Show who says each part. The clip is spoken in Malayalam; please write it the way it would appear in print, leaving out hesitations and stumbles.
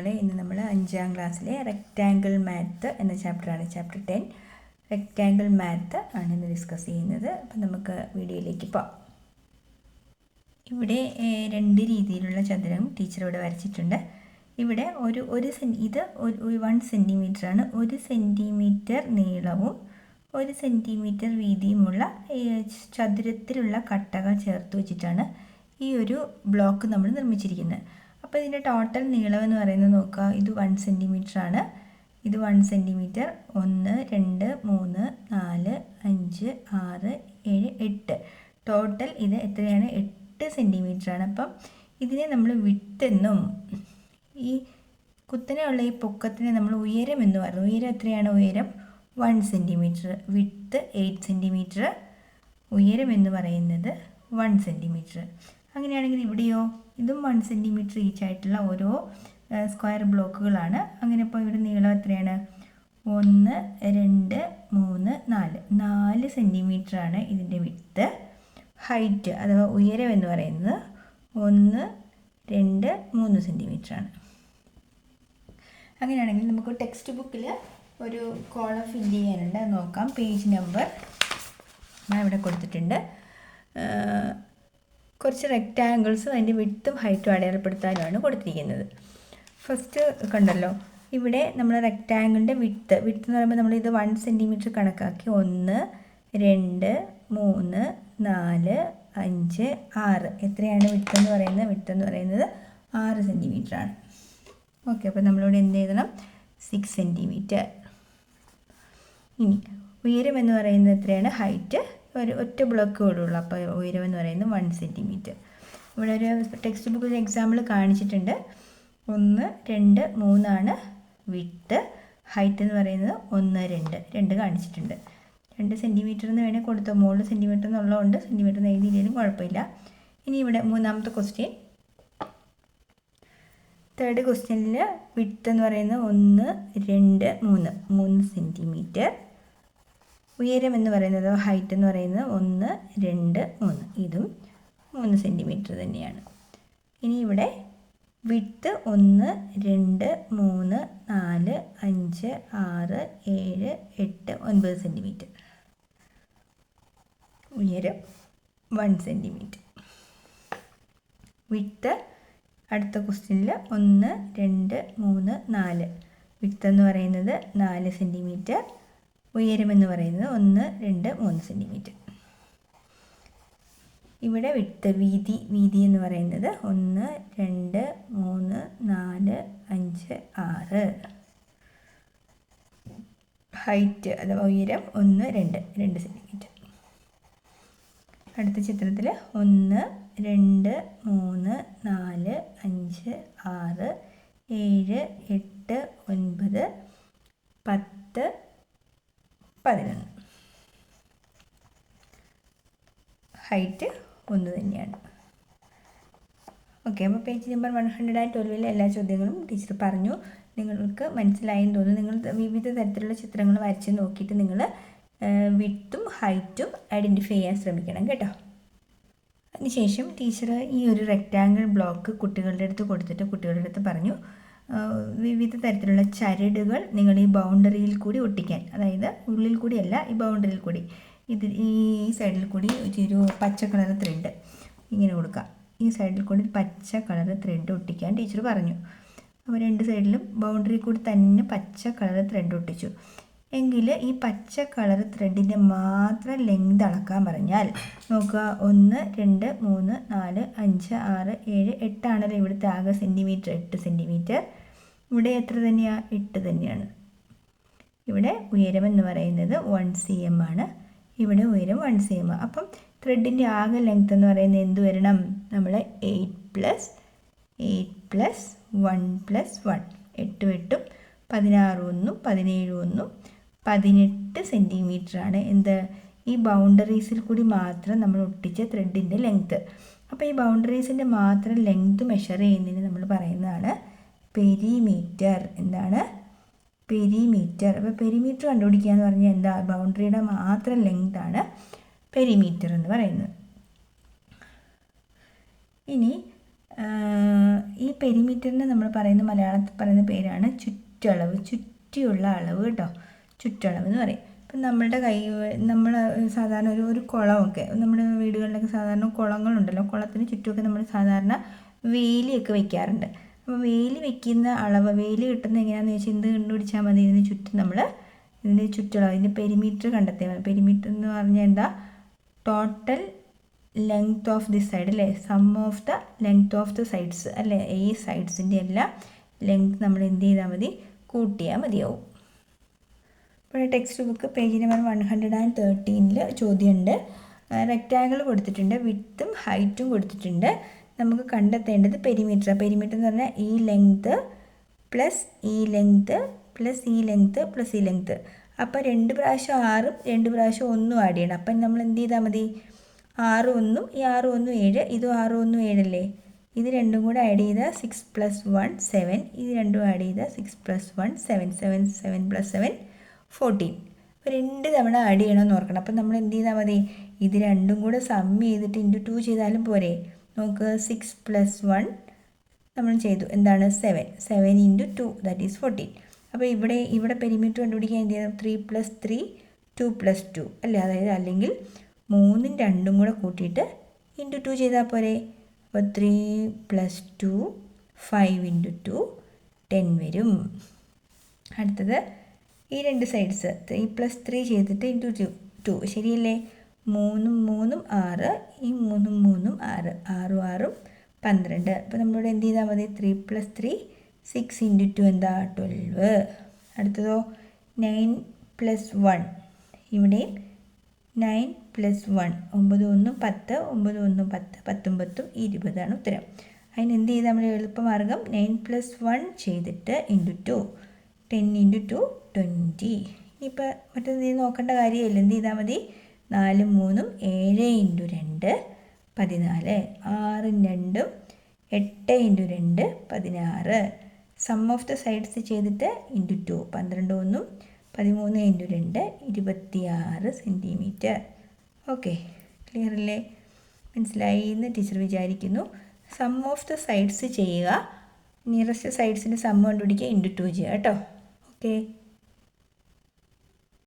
Speaker 1: ഇന്ന് നമ്മൾ 5ാം ക്ലാസ്സിലെ റെക്റ്റാങ്കിൾ മാത്ത് എന്ന ചാപ്റ്ററാണ്, ചാപ്റ്റർ 10 റെക്റ്റാങ്കിൾ മാത്ത് ആണ് ഇന്ന് ഡിസ്കസ് ചെയ്യുന്നത്. അപ്പം നമുക്ക് വീഡിയോയിലേക്ക് പോകാം. ഇവിടെ 2 രീതിയിലുള്ള ചതുരം ടീച്ചർ ഇവിടെ വരച്ചിട്ടുണ്ട്. ഇവിടെ ഇത് 1 സെൻറ്റിമീറ്റർ ആണ്. 1 സെൻറ്റിമീറ്റർ നീളവും 1 സെൻറ്റിമീറ്റർ വീതിയുമുള്ള ചതുരത്തിലുള്ള കട്ടകൾ ചേർത്ത് വെച്ചിട്ടാണ് ഈ ഒരു ബ്ലോക്ക് നമ്മൾ നിർമ്മിച്ചിരിക്കുന്നത്. അപ്പോൾ ഇതിൻ്റെ ടോട്ടൽ നീളം എന്ന് പറയുന്നത് നോക്കുക, ഇത് 1 സെൻറ്റിമീറ്റർ ആണ്. ഇത് 1 സെൻറ്റിമീറ്റർ 1 2 3 4 5 6 7 8 ടോട്ടൽ ഇത് എത്രയാണ്? 8 സെൻറ്റിമീറ്റർ ആണ്. അപ്പം ഇതിനെ നമ്മൾ വിഡ്ത്ത് എന്നും ഈ കുത്തനെയുള്ള ഈ പൊക്കത്തിനെ നമ്മൾ ഉയരം എന്ന് പറയുന്നത്. ഉയരം എത്രയാണ്? ഉയരം 1 സെൻറ്റിമീറ്റർ, വിഡ്ത്ത് 8 സെൻറ്റിമീറ്റർ, ഉയരം എന്ന് പറയുന്നത് 1 സെൻറ്റിമീറ്റർ. അങ്ങനെയാണെങ്കിൽ ഇവിടെയോ ഇതും 1 സെൻറ്റിമീറ്റർ ഈച്ച് ആയിട്ടുള്ള ഓരോ സ്ക്വയർ ബ്ലോക്കുകളാണ്. അങ്ങനെ ഇപ്പോൾ ഇവിടെ നീളം എത്രയാണ്? 1 2 3 4 സെൻറ്റിമീറ്റർ ആണ് ഇതിൻ്റെ വിഡ്ത്ത്. ഹൈറ്റ് അഥവാ ഉയരം എന്ന് പറയുന്നത് 1 2 3 സെൻറ്റിമീറ്റർ ആണ്. അങ്ങനെയാണെങ്കിൽ നമുക്ക് ടെക്സ്റ്റ് ബുക്കിൽ ഒരു കോളം ഫില്ല് ചെയ്യാനുണ്ട്, അത് നോക്കാം. പേജ് നമ്പർ ഞാൻ ഇവിടെ കൊടുത്തിട്ടുണ്ട്. കുറച്ച് റെക്റ്റാങ്കിൾസും അതിൻ്റെ വിഡ്ത്തും ഹൈറ്റും അടയാളപ്പെടുത്താനുമാണ് കൊടുത്തിരിക്കുന്നത്. ഫസ്റ്റ് കണ്ടല്ലോ, ഇവിടെ നമ്മൾ റെക്റ്റാങ്കിളിൻ്റെ വിഡ്ത്ത് എന്ന് പറയുമ്പോൾ നമ്മളിത് 1 സെൻറ്റിമീറ്റർ കണക്കാക്കി 1 2 3 4 5 6 എത്രയാണ് വിഡ്ത്ത് എന്ന് പറയുന്നത്? വിഡ്ത്ത് എന്ന് പറയുന്നത് 6 സെൻറ്റിമീറ്റർ ആണ്. ഓക്കെ, അപ്പോൾ നമ്മളിവിടെ എന്ത് എഴുതണം? 6 സെൻറ്റിമീറ്റർ. ഇനി ഉയരം എന്ന് പറയുന്നത് എത്രയാണ്? ഹൈറ്റ് ഒറ്റ ബ്ലോക്ക് കൂടുള്ളൂ, അപ്പോൾ ഉയരം എന്ന് പറയുന്നത് 1 സെൻറ്റിമീറ്റർ. ഇവിടെ ഒരു ടെക്സ്റ്റ് ബുക്കിൽ എക്സാമ്പിൾ കാണിച്ചിട്ടുണ്ട്. 1 2 3 ആണ് വിഡ്ത്ത്. ഹൈറ്റ് എന്ന് പറയുന്നത് 1 2 കാണിച്ചിട്ടുണ്ട്. 2 സെൻറ്റിമീറ്റർ എന്ന് വേണേൽ കൊടുത്തോ, മുകളിൽ സെൻറ്റിമീറ്റർ എന്നുള്ളതുകൊണ്ട് സെൻറ്റിമീറ്റർ എഴുതിയില്ലെങ്കിലും കുഴപ്പമില്ല. ഇനി ഇവിടെ മൂന്നാമത്തെ ക്വസ്റ്റ്യൻ, തേർഡ് ക്വസ്റ്റ്യനിൽ വിഡ്ത്ത് എന്ന് പറയുന്നത് 1 2 3 സെൻറ്റിമീറ്റർ. ഉയരം എന്ന് പറയുന്നത് ഹൈറ്റ് എന്ന് പറയുന്നത് 1 2 3 ഇതും 3 സെൻറ്റിമീറ്റർ തന്നെയാണ്. ഇനി ഇവിടെ വിഡ്ത്ത് 1 2 3 4 5 6 7 8 9 സെൻറ്റിമീറ്റർ. ഉയരം 1 സെൻറ്റിമീറ്റർ. വിഡ്ത്ത് അടുത്ത ക്വസ്റ്റ്യനിൽ 1 2 3 4 വിഡ്ത്ത് എന്ന് പറയുന്നത് 4 സെൻറ്റിമീറ്റർ. ഉയരം എന്ന് പറയുന്നത് 1 2 3 സെൻറ്റിമീറ്റർ. ഇവിടെ വിഡ്ത്ത് വീതി എന്ന് പറയുന്നത് 1 2 3 4 5 6. ഹൈറ്റ് അഥവാ ഉയരം 1 2 സെൻറ്റിമീറ്റർ. അടുത്ത ചിത്രത്തിൽ 1 2 3 4 5 6 7 8 9 10 11. ഹൈറ്റ് 1 തന്നെയാണ്. ഓക്കെ, അപ്പോൾ പേജ് നമ്പർ 112 എല്ലാ ചോദ്യങ്ങളും ടീച്ചർ പറഞ്ഞു. നിങ്ങൾക്ക് മനസ്സിലായെന്ന് തോന്നുന്നു. നിങ്ങൾ വിവിധ തരത്തിലുള്ള ചിത്രങ്ങൾ വരച്ച് നോക്കിയിട്ട് നിങ്ങൾ വിഡ്ത്തും ഹൈറ്റും ഐഡൻറ്റിഫൈ ചെയ്യാൻ ശ്രമിക്കണം കേട്ടോ. അതിനുശേഷം ടീച്ചർ ഈ ഒരു റെക്റ്റാങ്കിൾ ബ്ലോക്ക് കുട്ടികളുടെ അടുത്ത് കൊടുത്തിട്ട് കുട്ടികളുടെ അടുത്ത് പറഞ്ഞു, വിവിധ തരത്തിലുള്ള ചരടുകൾ നിങ്ങൾ ഈ ബൗണ്ടറിയിൽ കൂടി ഒട്ടിക്കാൻ, അതായത് ഉള്ളിൽ കൂടിയല്ല, ഈ ബൗണ്ടറിയിൽ കൂടി, ഈ സൈഡിൽ കൂടി ഒരു പച്ച കളർ ത്രെഡ് ഇങ്ങനെ കൊടുക്കുക. ഈ സൈഡിൽ കൂടി പച്ച കളർ ത്രെഡ് ഒട്ടിക്കാൻ ടീച്ചർ പറഞ്ഞു. അപ്പോൾ 2 സൈഡിലും ബൗണ്ടറി കൂടി തന്നെ പച്ച കളർ ത്രെഡ് ഒട്ടിച്ചു. എങ്കിൽ ഈ പച്ച കളർ ത്രെഡിൻ്റെ മാത്രം ലെങ്ത് അളക്കാൻ പറഞ്ഞാൽ നോക്കുക, 1 2 3 4 5 6 7 8 ആണല്ലോ ഇവിടുത്തെ ആകെ സെൻറ്റിമീറ്റർ, 8 സെൻറ്റിമീറ്റർ. ഇവിടെ എത്ര തന്നെയാണ്? 8 തന്നെയാണ്. ഇവിടെ ഉയരം എന്ന് പറയുന്നത് 1 cm ആണ്. ഇവിടെ ഉയരം 1 cm. അപ്പം ത്രെഡിൻ്റെ ആകെ ലെങ്ത് എന്ന് പറയുന്നത് എന്ത് വരണം? നമ്മൾ 8 + 1 + 1 8 8 16 1 17 1 18 സെൻറ്റിമീറ്റർ ആണ്. എന്ത്? ഈ ബൗണ്ടറീസിൽ കൂടി മാത്രം നമ്മൾ ഒട്ടിച്ച ത്രെഡിൻ്റെ ലെങ്ത്ത്. അപ്പോൾ ഈ ബൗണ്ടറീസിൻ്റെ മാത്രം ലെങ്ത്ത് മെഷർ ചെയ്യുന്നതിന് നമ്മൾ പറയുന്നതാണ് പെരിമീറ്റർ. എന്താണ്? പെരിമീറ്റർ. അപ്പോൾ പെരിമീറ്റർ കണ്ടുപിടിക്കുക എന്ന് പറഞ്ഞാൽ എന്താ? ബൗണ്ടറിയുടെ മാത്രം ലെങ്താണ് പെരിമീറ്റർ എന്ന് പറയുന്നത്. ഇനി ഈ പെരിമീറ്ററിന് നമ്മൾ പറയുന്ന മലയാളത്തിൽ പറയുന്ന പേരാണ് ചുറ്റളവ്, ചുറ്റിയുള്ള അളവ് കേട്ടോ, ചുറ്റളവ് എന്ന് പറയും. ഇപ്പം നമ്മളുടെ നമ്മൾ സാധാരണ ഒരു കുളമൊക്കെ നമ്മുടെ വീടുകളിലൊക്കെ സാധാരണ കുളങ്ങളുണ്ടല്ലോ, കുളത്തിന് ചുറ്റുമൊക്കെ നമ്മൾ സാധാരണ വേലിയൊക്കെ വയ്ക്കാറുണ്ട്. അപ്പോൾ വേലി വയ്ക്കുന്ന അളവ്, വേലി കിട്ടുന്നത് എങ്ങനെയാണെന്ന് വെച്ചാൽ എന്ത് കണ്ടുപിടിച്ചാൽ മതി, ഇതിന് ചുറ്റും നമ്മൾ ഇതിൻ്റെ ചുറ്റളവ്, ഇതിൻ്റെ പെരിമീറ്റർ കണ്ടെത്തിയാൽ മതി. പെരിമീറ്റർ എന്ന് പറഞ്ഞാൽ എന്താ, total length of this side അല്ലേ, sum of the length of the sides അല്ലേ, ഈ സൈഡ്സിൻ്റെ എല്ലാം ലെങ്ത് നമ്മൾ എന്ത് ചെയ്താൽ മതി, കൂട്ടിയാൽ മതിയാവും. ഇപ്പോൾ ടെക്സ്റ്റ് ബുക്ക് പേജ് നമ്പർ 113 ചോദ്യമുണ്ട്. റെക്റ്റാങ്കിൾ കൊടുത്തിട്ടുണ്ട്, വിഡ്ത്തും ഹൈറ്റും കൊടുത്തിട്ടുണ്ട്. നമുക്ക് കണ്ടെത്തേണ്ടത് പെരിമീറ്റർ. പെരിമീറ്റർ എന്ന് പറഞ്ഞാൽ ഈ ലെങ്ത് പ്ലസ് ഈ ലെങ്ത് പ്ലസ് ഈ ലെങ്ത് പ്ലസ് ഈ ലെങ്ത്. അപ്പോൾ 2 പ്രാവശ്യം 6ഉം 2 പ്രാവശ്യം 1ഉം ആഡ് ചെയ്യണം. അപ്പം നമ്മൾ എന്ത് ചെയ്താൽ മതി, 6 1ഉം ഈ 6 1ഉം 7, ഇതും 6 1ഉം 7 അല്ലേ, ഇത് രണ്ടും കൂടെ ആഡ് ചെയ്താൽ 6 + 1 7, ഇത് രണ്ടും ആഡ് ചെയ്താൽ 6 + 1 7, 7 7 + 7 14. അപ്പോൾ 2 തവണ ആഡ് ചെയ്യണമെന്ന് ഓർക്കണം. അപ്പം നമ്മൾ എന്ത് ചെയ്താൽ മതി, ഇത് രണ്ടും കൂടെ സം ചെയ്തിട്ട് × 2 ചെയ്താലും പോരെ. നമുക്ക് 6 + 1 നമ്മൾ ചെയ്തു, എന്താണ് 7, 7 × 2 ദാറ്റ് ഈസ് 14. അപ്പോൾ ഇവിടെ പെരിമീറ്റർ കണ്ടുപിടിക്കാൻ എന്ത് ചെയ്യണം, 3 + 3 2 + 2 അല്ലേ, അതായത് അല്ലെങ്കിൽ 3ഉം 2ഉം കൂടെ കൂട്ടിയിട്ട് × 2 ചെയ്താൽ പോരെ. അപ്പോൾ 3 + 2 5 × 2 10 വരും. അടുത്തത് ഈ 2 സൈഡ്സ് 3 + 3 ചെയ്തിട്ട് × 2 ശരിയല്ലേ, 3ഉം 3ഉം 6, ഈ 3ഉം 3ഉം 6, 6ഉം 6ഉം 12. അപ്പോൾ നമ്മളിവിടെ എന്ത് ചെയ്താൽ മതി, 3 + 3 6 × 2 എന്താ 12. അടുത്തതോ 9 + 1, ഇവിടെ 9 + 1 9 1 10, 9 1 10, 19 20 ആണ് ഉത്തരം. അതിന് എന്ത് ചെയ്താൽ നമ്മൾ എളുപ്പമാർഗ്ഗം 9 + 1 ചെയ്തിട്ട് × 2 10 × 2 20. ഇനിയിപ്പോൾ മറ്റൊന്ന് നോക്കേണ്ട കാര്യമില്ല, എന്ത് ചെയ്താൽ മതി, 4ഉം 3ഉം 7 × 2 14, 6ഉം 2ഉം 8 × 2 16. സം ഓഫ് ദ സൈഡ്സ് ചെയ്തിട്ട് × 2 12 1ഉം 13 × 2 26 സെൻറ്റിമീറ്റർ. ഓക്കെ, ക്ലിയർ അല്ലേ, മനസ്സിലായി എന്ന് ടീച്ചർ വിചാരിക്കുന്നു. സം ഓഫ് ദ സൈഡ്സ് ചെയ്യുക, നിയറസ്റ്റ് സൈഡ്സിൻ്റെ സം കണ്ടുപിടിക്കുക, × 2 ചെയ്യുക കേട്ടോ. ഓക്കെ.